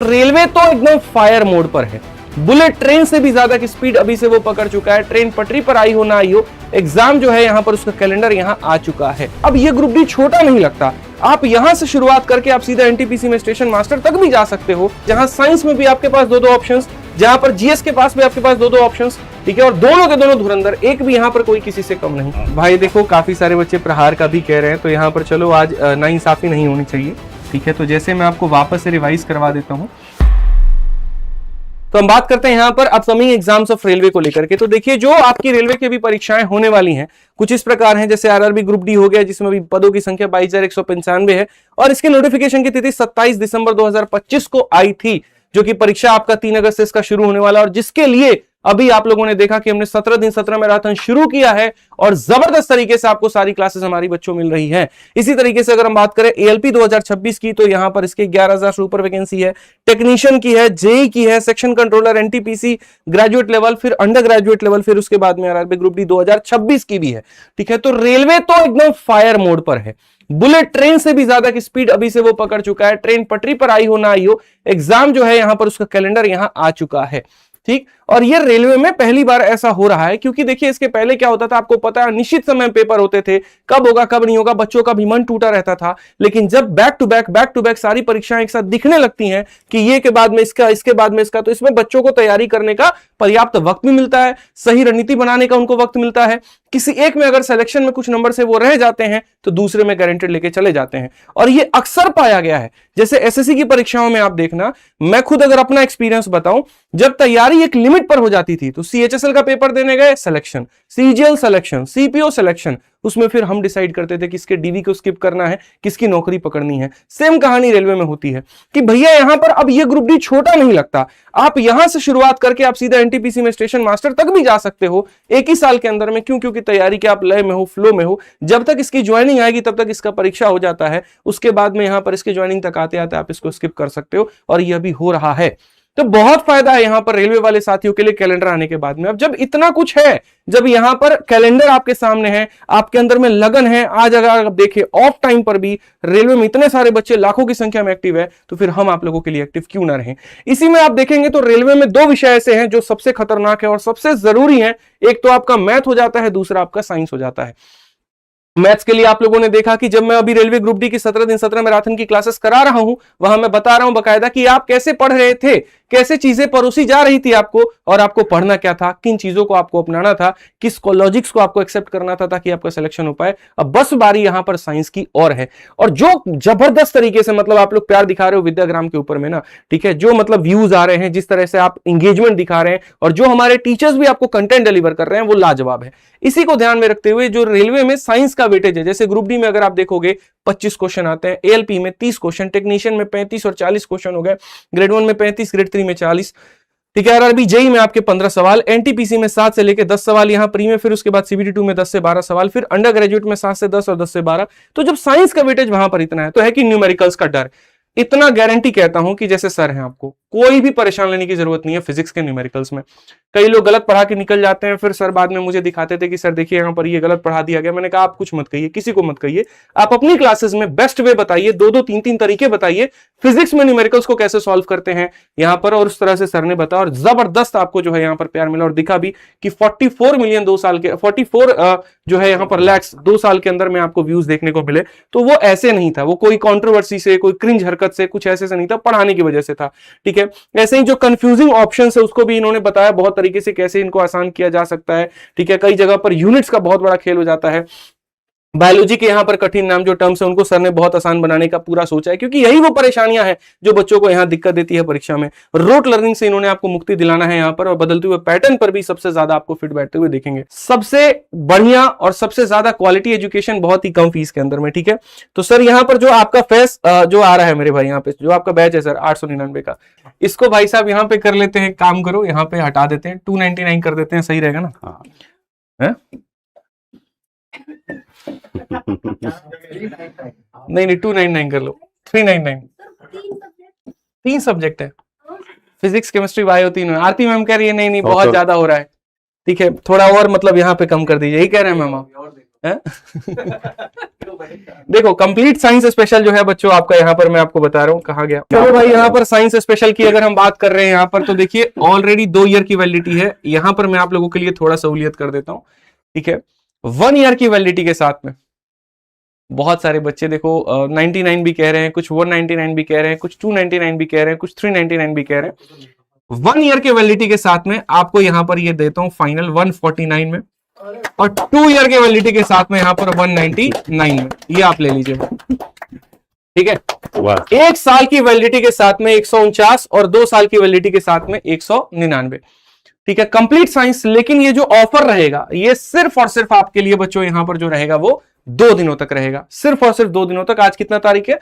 Railway तो एकदम fire mode पर है। बुलेट ट्रेन से भी ज्यादा की स्पीड अभी से वो पकड़ चुका है। ट्रेन पटरी पर आई हो ना आई हो, एग्जाम जो है यहाँ पर उसका कैलेंडर यहाँ आ चुका है। अब ये ग्रुप डी छोटा नहीं लगता। आप यहां से शुरुआत करके आप सीधा एनटीपीसी में स्टेशन मास्टर तक भी जा सकते हो, जहां साइंस में भी आपके पास दो ऑप्शंस, जहां पर जीएस के पास भी आपके पास दो ऑप्शंस, ठीक है। और दोनों के दोनों धुरंधर, एक भी यहाँ पर कोई किसी से कम नहीं। भाई देखो, काफी सारे बच्चे प्रहार का भी कह रहे हैं, तो यहाँ पर चलो आज नाइंसाफी नहीं होनी चाहिए, ठीक है। तो जैसे मैं आपको वापस से रिवाइज करवा देता हूँ, तो हम बात करते हैं यहाँ पर अपकमिंग एग्जाम्स ऑफ रेलवे को लेकर के। तो देखिए, जो आपकी रेलवे की भी परीक्षाएं होने वाली हैं कुछ इस प्रकार हैं, जैसे आरआरबी ग्रुप डी हो गया, जिसमें भी पदों की संख्या 22,195 है और इसके नोटिफिकेशन की तिथि 27 दिसंबर 2025 को आई थी, जो कि परीक्षा आपका 3 अगस्त से इसका शुरू होने वाला, और जिसके लिए अभी आप लोगों ने देखा कि हमने 17 दिन 17 मैराथन शुरू किया है और जबरदस्त तरीके से आपको सारी क्लासेस हमारी बच्चों मिल रही हैं। इसी तरीके से अगर हम बात करें एएलपी 2026 की, तो यहां पर इसके 11,000 से ऊपर वैकेंसी है। टेक्नीशियन की है, जेई की है, section controller, NTPC graduate level, फिर अंडर ग्रेजुएट लेवल, फिर उसके बाद में आरआरबी ग्रुप डी 2026 की भी है, ठीक है। तो रेलवे तो एकदम फायर मोड पर है। बुलेट ट्रेन से भी ज्यादा की स्पीड अभी से वो पकड़ चुका है। ट्रेन पटरी पर आई हो ना आई हो, एग्जाम जो है यहां पर उसका कैलेंडर यहां आ चुका है, ठीक। और ये रेलवे में पहली बार ऐसा हो रहा है, क्योंकि देखिए इसके पहले क्या होता था, आपको पता है निश्चित समय पेपर होते थे, कब होगा कब नहीं होगा, बच्चों का भी मन टूटा रहता था। लेकिन जब बैक टू बैक सारी परीक्षाएं एक साथ दिखने लगती हैं कि ये के बाद में इसका, इसके बाद में इसका, तो इसमें बच्चों को तैयारी करने का पर्याप्त वक्त भी मिलता है, सही रणनीति बनाने का उनको वक्त मिलता है। किसी एक में अगर सिलेक्शन में कुछ नंबर से वो रह जाते हैं तो दूसरे में गारंटेड लेके चले जाते हैं, और ये अक्सर पाया गया है। जैसे एसएससी की परीक्षाओं में आप देखना, मैं खुद अगर अपना एक्सपीरियंस बताऊं, जब तैयारी एक लिमिट पर हो जाती थी तो सीएचएसएल का पेपर देने गए, selection, CGL selection, CPO selection, उसमें फिर हम डिसाइड करते थे किसके डीवी को स्किप करना है, किसकी नौकरी पकड़नी है। सेम कहानी रेलवे में होती है कि भैया यहां पर अब ये ग्रुप डी छोटा नहीं लगता। आप यहां से शुरुआत करके आप सीधा एनटीपीसी में स्टेशन मास्टर तक भी जा सकते हो एक ही साल के अंदर में। क्यों? क्योंकि तैयारी के आप लय में हो, फ्लो में हो। जब तक इसकी ज्वाइनिंग आएगी तब तक इसका परीक्षा हो जाता है, उसके बाद में यहां पर इसके ज्वाइनिंग तक आते आते आप इसको स्किप कर सकते हो, और यह भी हो रहा है। तो बहुत फायदा है यहां पर रेलवे वाले साथियों के लिए कैलेंडर आने के बाद में। अब जब इतना कुछ है, जब यहां पर कैलेंडर आपके सामने है, आपके अंदर में लगन है, आज अगर आप देखें ऑफ टाइम पर भी रेलवे में इतने सारे बच्चे लाखों की संख्या में एक्टिव है, तो फिर हम आप लोगों के लिए एक्टिव क्यों ना रहें। इसी में आप देखेंगे तो रेलवे में 2 विषय ऐसे हैं जो सबसे खतरनाक है और सबसे जरूरी है। एक तो आपका मैथ हो जाता है, दूसरा आपका साइंस हो जाता है। मैथ्स के लिए आप लोगों ने देखा कि जब मैं अभी रेलवे ग्रुप डी की 17 दिन 17 मैराथन की क्लासेस करा रहा हूं, वहां मैं बता रहा हूं बकायदा कि आप कैसे पढ़ रहे थे, कैसे चीजें परोसी जा रही थी आपको, और आपको पढ़ना क्या था, किन चीजों को आपको अपनाना था, किस लॉजिक्स को आपको एक्सेप्ट करना था ताकि आपका सिलेक्शन हो पाए। अब बस बारी यहां पर साइंस की और है, और जो जबरदस्त तरीके से मतलब आप लोग प्यार दिखा रहे हो विद्याग्राम के ऊपर में ना, ठीक है, जो मतलब व्यूज आ रहे हैं, जिस तरह से आप इंगेजमेंट दिखा रहे हैं, और जो हमारे टीचर्स भी आपको कंटेंट डिलीवर कर रहे हैं, वो लाजवाब है। इसी को ध्यान में रखते हुए जो रेलवे में साइंस का वेटेज है, जैसे ग्रुप डी में अगर आप देखोगे 25 क्वेश्चन आते हैं, एएलपी में 30 क्वेश्चन, टेक्नीशियन में 35 और 40 क्वेश्चन हो गए, ग्रेड 1 में 35, ग्रेड 3 में 40, ठीक है। आरआरबी जेई में आपके 15 सवाल, एनटीपीसी में 7 से लेकर 10 सवाल, यहां प्री में, फिर उसके बाद सीबीटी 2 में 10 से 12 सवाल, फिर अंडर ग्रेजुएट में 7 से 10 और 10 से 12। तो जब साइंस का वेटेज वहां पर इतना है, तो है कि न्यूमेरिकल्स का डर। इतना गारंटी कहता हूं कि जैसे सर हैं, आपको कोई भी परेशान लेने की जरूरत नहीं है फिजिक्स के न्यूमेरिकल्स में। कई लोग गलत पढ़ा के निकल जाते हैं, फिर सर बाद में मुझे दिखाते थे कि सर देखिए यहां पर ये गलत पढ़ा दिया गया। मैंने कहा आप कुछ मत कहिए, किसी को मत कहिए, आप अपनी क्लासेस में बेस्ट वे बताइए, 2-2 3-3 तरीके बताइए फिजिक्स में न्यूमेरिकल्स को कैसे सॉल्व करते हैं यहां पर, और उस तरह से सर ने बताया, और जबरदस्त आपको जो है यहां पर प्यार मिला, और दिखा भी कि 44 मिलियन 2 साल के 44 जो है यहां पर लैक्स 2 साल के अंदर में आपको व्यूज देखने को मिले। तो वो ऐसे नहीं था, वो कोई कंट्रोवर्सी से, कोई क्रिंज हरकत से, कुछ ऐसे से नहीं था, पढ़ाने की वजह से था, ठीक है। ऐसे ही जो कंफ्यूजिंग ऑप्शन है उसको भी इन्होंने बताया बहुत तरीके से कैसे इनको आसान किया जा सकता है, ठीक है। कई जगह पर यूनिट्स का बहुत बड़ा खेल हो जाता है। बायोलॉजी के यहां पर कठिन नाम जो टर्म्स है उनको सर ने बहुत आसान बनाने का पूरा सोचा है, क्योंकि यही वो परेशानियां हैं जो बच्चों को यहां दिक्कत देती है परीक्षा में। रोट लर्निंग से इन्होंने आपको मुक्ति दिलाना है यहां पर, और बदलते हुए पैटर्न पर भी सबसे ज्यादा आपको फिट बैठते हुए देखेंगे। सबसे बढ़िया और सबसे ज्यादा क्वालिटी एजुकेशन बहुत ही कम फीस के अंदर में, ठीक है। तो सर यहां पर जो आपका फेस जो आ रहा है मेरे भाई, यहाँ पे जो आपका बैच है सर 899 का, इसको भाई साहब यहाँ पे कर लेते हैं, काम करो यहाँ पे हटा देते हैं, 299 कर देते हैं, सही रहेगा ना? हाँ नहीं 299 कर लो, 399। 3 सब्जेक्ट है, फिजिक्स केमिस्ट्री बायो 3 में। आरती मैम कह रही है नहीं बहुत ज्यादा हो रहा है, ठीक है, थोड़ा और मतलब यहाँ पे कम कर दीजिए, यही कह रहे हैं मैम आप? देखो कंप्लीट साइंस स्पेशल जो है बच्चों आपका यहाँ पर मैं आपको बता रहा हूँ कहाँ गया। चलो भाई यहाँ पर साइंस स्पेशल की अगर हम बात कर रहे हैं यहाँ पर तो देखिए ऑलरेडी 2 ईयर की वैलिडिटी है। यहाँ पर मैं आप लोगों के लिए थोड़ा सहूलियत कर देता हूँ, ठीक है। 1 ईयर की वैलिडिटी के साथ में बहुत सारे बच्चे देखो 99 भी कह रहे हैं, कुछ 199 भी कह रहे हैं, कुछ 299 भी कह रहे हैं, कुछ 399 भी कह रहे हैं। 1 ईयर के वैलिडिटी के साथ में आपको यहाँ पर ये देता हूं फाइनल 149 में, और 2 ईयर के वैलिडिटी के साथ में यहाँ पर 199 में, ये आप ले लीजिए, ठीक है। 1 साल की वैलिडिटी के साथ में 149 और 2 साल की वैलिडिटी के साथ में 199, ठीक है। Complete science. लेकिन ये जो ऑफर रहेगा ये सिर्फ और सिर्फ आपके लिए बच्चों यहाँ पर जो रहेगा वो 2 दिनों तक रहेगा, सिर्फ और सिर्फ 2 दिनों तक। आज कितना तारीख है?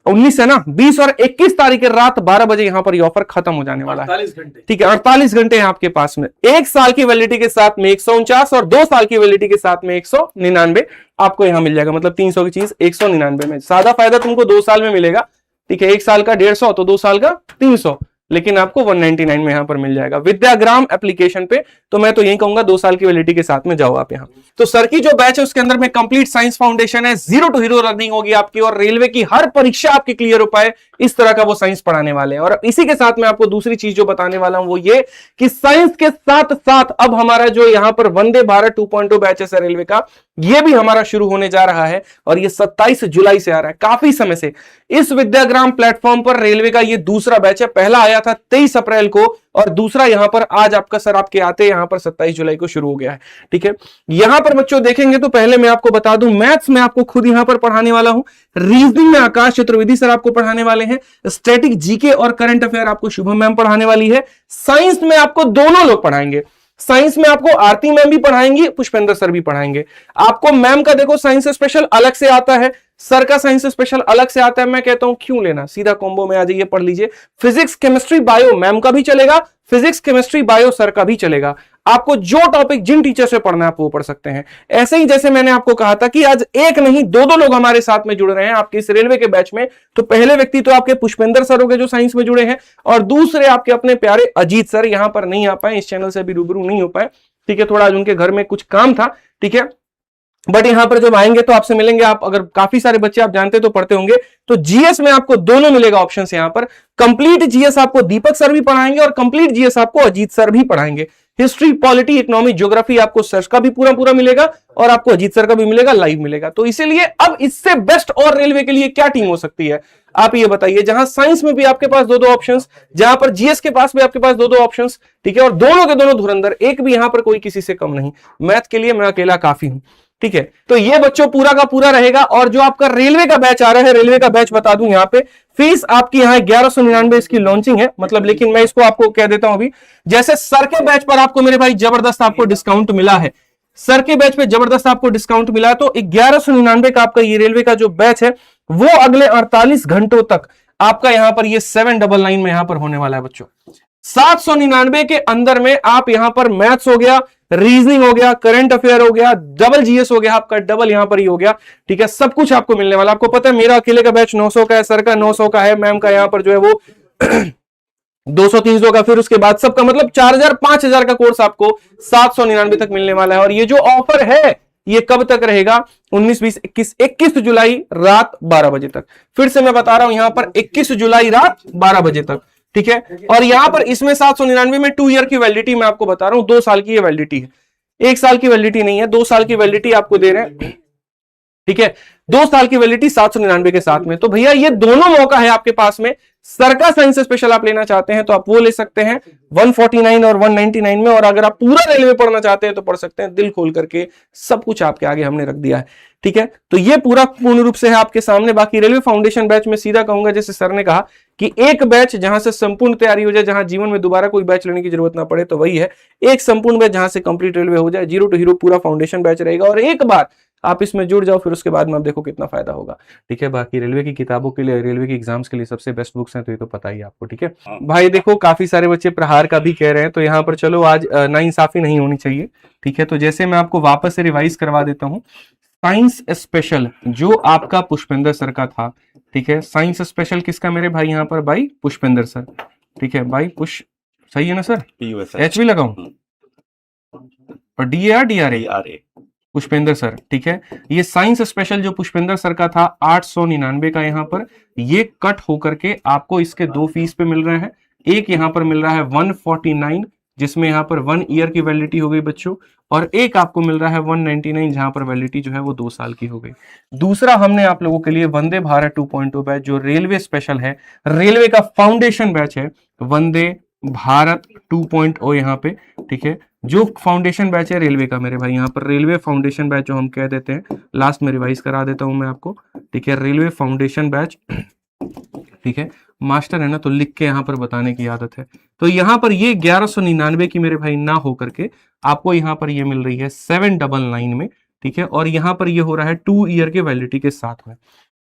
19 है ना। 20 और 21 तारीख है रात 12 बजे यहाँ पर ये ऑफर खत्म हो जाने वाला है, ठीक है। 48 घंटे हैं आपके पास में। 1 साल की वैलिडिटी के साथ में 149 और 2 साल की वैलिडिटी के साथ में 199 आपको यहाँ मिल जाएगा। मतलब 300 की चीज 199 में। सादा फायदा तुमको 2 साल में मिलेगा, ठीक है। 1 साल का 150 तो 2 साल का 300, लेकिन आपको 199 में यहां पर मिल जाएगा विद्याग्राम एप्लीकेशन पे। तो मैं तो यही कहूंगा 2 साल की वैलिडिटी के साथ में जाओ आप यहां। तो सर की जो बैच है उसके अंदर में कंप्लीट साइंस फाउंडेशन है, 0 to हीरो लर्निंग होगी आपकी, और रेलवे की हर परीक्षा आपकी क्लियर हो पाए इस तरह का वो साइंस पढ़ाने वाले हैं। और इसी के साथ में आपको दूसरी चीज जो बताने वाला हूं वो ये कि साइंस के साथ साथ अब हमारा जो यहां पर वंदे भारत 2.0 बैचेस है रेलवे का, ये भी हमारा शुरू होने जा रहा है, और ये 27 जुलाई से आ रहा है। काफी समय से इस विद्याग्राम प्लेटफॉर्म पर रेलवे का ये दूसरा बैच है। पहला आया था 23 अप्रैल को, और दूसरा यहां पर आज आपका सर आपके आते यहां पर 27 जुलाई को शुरू हो गया है, ठीक है। यहां पर बच्चों देखेंगे तो पहले मैं आपको बता दूं, मैथ्स में आपको खुद यहां पर पढ़ाने वाला हूं, रीजनिंग में आकाश चतुर्वेदी सर आपको पढ़ाने वाले हैं, स्टैटिक जीके और करंट अफेयर आपको शुभम मैम पढ़ाने वाली है। साइंस में आपको दोनों लोग पढ़ाएंगे। साइंस में आपको आरती मैम भी पढ़ाएंगी, पुष्पेंद्र सर भी पढ़ाएंगे। आपको मैम का देखो साइंस स्पेशल अलग से आता है, सर का साइंस स्पेशल अलग से आता है। मैं कहता हूं क्यों लेना, सीधा कॉम्बो में आ जाइए, पढ़ लीजिए। फिजिक्स केमिस्ट्री बायो मैम का भी चलेगा, फिजिक्स केमिस्ट्री बायो सर का भी चलेगा। आपको जो टॉपिक जिन टीचर से पढ़ना है आप वो पढ़ सकते हैं। ऐसे ही जैसे मैंने आपको कहा था कि आज एक नहीं 2 लोग हमारे साथ में जुड़ रहे हैं आपके इस रेलवे के बैच में। तो पहले व्यक्ति तो आपके पुष्पेंद्र सर हो गए जो साइंस में जुड़े हैं, और दूसरे आपके अपने प्यारे अजीत सर यहां पर नहीं आ पाए, इस चैनल से भी रूबरू नहीं हो पाए, ठीक है। थोड़ा आज उनके घर में कुछ काम था, ठीक है। बट यहां पर जब आएंगे तो आपसे मिलेंगे। आप अगर काफी सारे बच्चे आप जानते तो पढ़ते होंगे, तो जीएस में आपको दोनों मिलेगा ऑप्शंस यहां पर। कंप्लीट जीएस आपको दीपक सर भी पढ़ाएंगे, और कंप्लीट जीएस आपको अजीत सर भी पढ़ाएंगे। हिस्ट्री, पॉलिटी, इकोनॉमी, ज्योग्राफी आपको सर का भी पूरा मिलेगा, और आपको अजीत सर का भी मिलेगा, लाइव मिलेगा। तो इसीलिए अब इससे बेस्ट और रेलवे के लिए क्या टीम हो सकती है, आप ये बताइए। जहां साइंस में भी आपके पास 2 ऑप्शंस, जहां पर जीएस के पास भी आपके पास 2 ऑप्शंस, ठीक है। और दोनों के दोनों धुरंधर, एक भी यहां पर कोई किसी से कम नहीं। मैथ के लिए मैं अकेला काफी हूं, ठीक है। तो ये बच्चों पूरा का पूरा रहेगा। और जो आपका रेलवे का बैच आ रहा है, रेलवे का बैच बता दूं, यहां पे फीस आपकी यहां 1199 इसकी लॉन्चिंग है, मतलब। लेकिन मैं इसको आपको कह देता हूं अभी, जैसे सर के बैच पर आपको मेरे भाई जबरदस्त आपको डिस्काउंट मिला है, सर के बैच पे जबरदस्त आपको डिस्काउंट मिला, तो 1199 का आपका ये रेलवे का जो बैच है वो अगले 48 घंटों तक आपका यहां पर ये 799 में यहां पर होने वाला है बच्चों। 799 के अंदर में आप यहां पर मैथ्स हो गया, रीजनिंग हो गया, करंट अफेयर हो गया, डबल जीएस हो गया, आपका डबल यहां पर ही हो गया, ठीक है। सब कुछ आपको मिलने वाला। आपको पता है मेरा अकेले का बैच 900 का है, सर का 900 का है, मैम का यहां पर जो है वो 200-300 का, फिर उसके बाद सबका मतलब 4000-5000 का कोर्स आपको 799 तक मिलने वाला है। और ये जो ऑफर है ये कब तक रहेगा? 19, 20, 21 जुलाई रात 12 बजे तक। फिर से मैं बता रहा हूं यहां पर 21 जुलाई रात 12 बजे तक, ठीक है। और यहां पर इसमें 799 में 2 ईयर की वैलिडिटी मैं आपको बता रहा हूं, 2 साल की ये वैलिडिटी है, 1 साल की वैलिडिटी नहीं है, 2 साल की वैलिडिटी आपको दे रहे हैं, ठीक है। 2 साल की वैलिडिटी 799 के साथ में। तो भैया ये दोनों मौका है आपके पास में। सर का साइंस स्पेशल आप लेना चाहते हैं तो आप वो ले सकते हैं 149 और 199 में, और अगर आप पूरा रेलवे पढ़ना चाहते हैं तो पढ़ सकते हैं। दिल खोल करके सब कुछ आपके आगे हमने रख दिया है, ठीक है। तो ये पूरा पूर्ण रूप से है आपके सामने। बाकी रेलवे फाउंडेशन बैच में सीधा कहूंगा, जैसे सर ने कहा कि एक बैच जहां से संपूर्ण तैयारी हो जाए, जहां जीवन में दोबारा कोई बैच लेने की जरूरत ना पड़े, तो वही है एक संपूर्ण बैच जहां से कंप्लीट रेलवे हो जाए। 0 to हीरो पूरा फाउंडेशन बैच रहेगा, और एक बार आप इसमें जुड़ जाओ फिर उसके बाद में आप देखो कितना फायदा होगा, ठीक है। बाकी रेलवे की किताबों के लिए, रेलवे की एग्जाम्स के लिए सबसे बेस्ट बुक्स हैं, तो ये तो पता ही आपको, ठीक है भाई। देखो काफी सारे बच्चे प्रहार का भी कह रहे हैं, तो यहाँ पर चलो आज नाइंसाफी नहीं होनी चाहिए, ठीक है। तो जैसे मैं आपको वापस से रिवाइज करवा देता हूँ, साइंस स्पेशल जो आपका पुष्पेंद्र सर का था, ठीक है। साइंस स्पेशल किसका मेरे भाई यहाँ पर? भाई पुष्पेंद्र सर, ठीक है। भाई पुष सही है ना सर? एच भी लगाऊं और DAR DRA? पुष्पेंद्र सर, ठीक है। ये साइंस स्पेशल जो पुष्पेंद्र सर का था 899 का, यहाँ पर ये कट होकर के आपको इसके 2 फीस पे मिल रहे हैं। एक यहाँ पर मिल रहा है 149, जिसमें यहाँ पर 1 ईयर की वैलिडिटी हो गई बच्चों, और एक आपको मिल रहा है 199, जहां पर वैलिडिटी जो है वो 2 साल की हो गई। दूसरा हमने आप लोगों के लिए वंदे भारत 2.0 बैच जो रेलवे स्पेशल है, रेलवे का फाउंडेशन बैच है, वंदे भारत 2.0 यहाँ पे, ठीक है। जो फाउंडेशन बैच है रेलवे का मेरे भाई, यहाँ पर रेलवे फाउंडेशन बैच जो हम कह देते हैं, लास्ट में रिवाइज करा देता हूं मैं आपको, ठीक है। रेलवे फाउंडेशन बैच, ठीक है। मास्टर है ना तो लिख के यहाँ पर बताने की आदत है। तो यहाँ पर ये 1199 की मेरे भाई ना हो करके आपको यहाँ पर ये मिल रही है 799 में, ठीक है। और यहाँ पर ये हो रहा है 2 ईयर के वैलिडिटी के साथ में,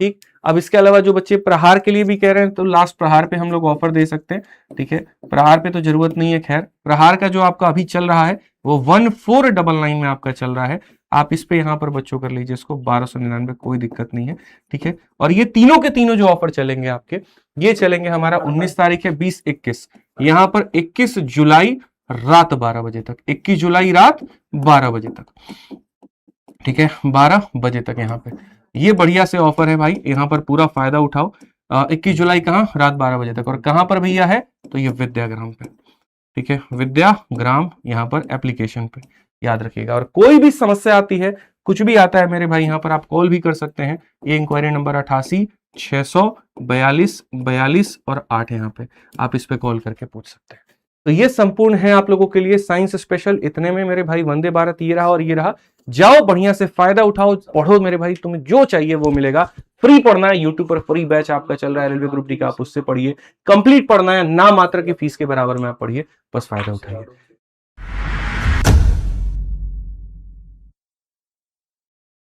ठीक। अब इसके अलावा जो बच्चे प्रहार के लिए भी कह रहे हैं तो लास्ट प्रहार पे हम लोग ऑफर दे सकते हैं, ठीक है। प्रहार पे तो जरूरत नहीं है, खैर प्रहार का जो आपका अभी चल रहा है वो 1499 में आपका चल रहा है। आप इस पे यहाँ पर बच्चों कर लीजिए इसको 1299, कोई दिक्कत नहीं है, ठीक है। और ये तीनों के तीनों जो ऑफर चलेंगे आपके, ये चलेंगे हमारा 19 तारीख है, 20, 21, यहाँ पर 21 जुलाई रात 12 बजे तक, 21 जुलाई रात 12 बजे तक, ठीक है, 12 बजे तक यहाँ पे। ये बढ़िया से ऑफर है भाई, यहाँ पर पूरा फायदा उठाओ। 21 जुलाई कहाँ, रात 12 बजे तक। और कहाँ पर भैया है, तो ये विद्याग्राम पे, ठीक है, विद्याग्राम यहाँ पर एप्लीकेशन पे, याद रखिएगा। और कोई भी समस्या आती है, कुछ भी आता है मेरे भाई, यहाँ पर आप कॉल भी कर सकते हैं। ये इंक्वायरी नंबर 88 642 42 और 8 यहाँ पे, आप इस पे कॉल करके पूछ सकते हैं। तो ये संपूर्ण है आप लोगों के लिए साइंस स्पेशल। इतने में मेरे भाई वंदे भारत ये रहा और ये रहा। जाओ बढ़िया से फायदा उठाओ, पढ़ो मेरे भाई, तुम्हें जो चाहिए वो मिलेगा। फ्री पढ़ना है, यूट्यूब पर फ्री बैच आपका चल रहा है रेलवे ग्रुप डी का, आप उससे पढ़िए। कंप्लीट पढ़ना है, ना मात्र की फीस के बराबर में आप पढ़िए, बस फायदा उठाइए।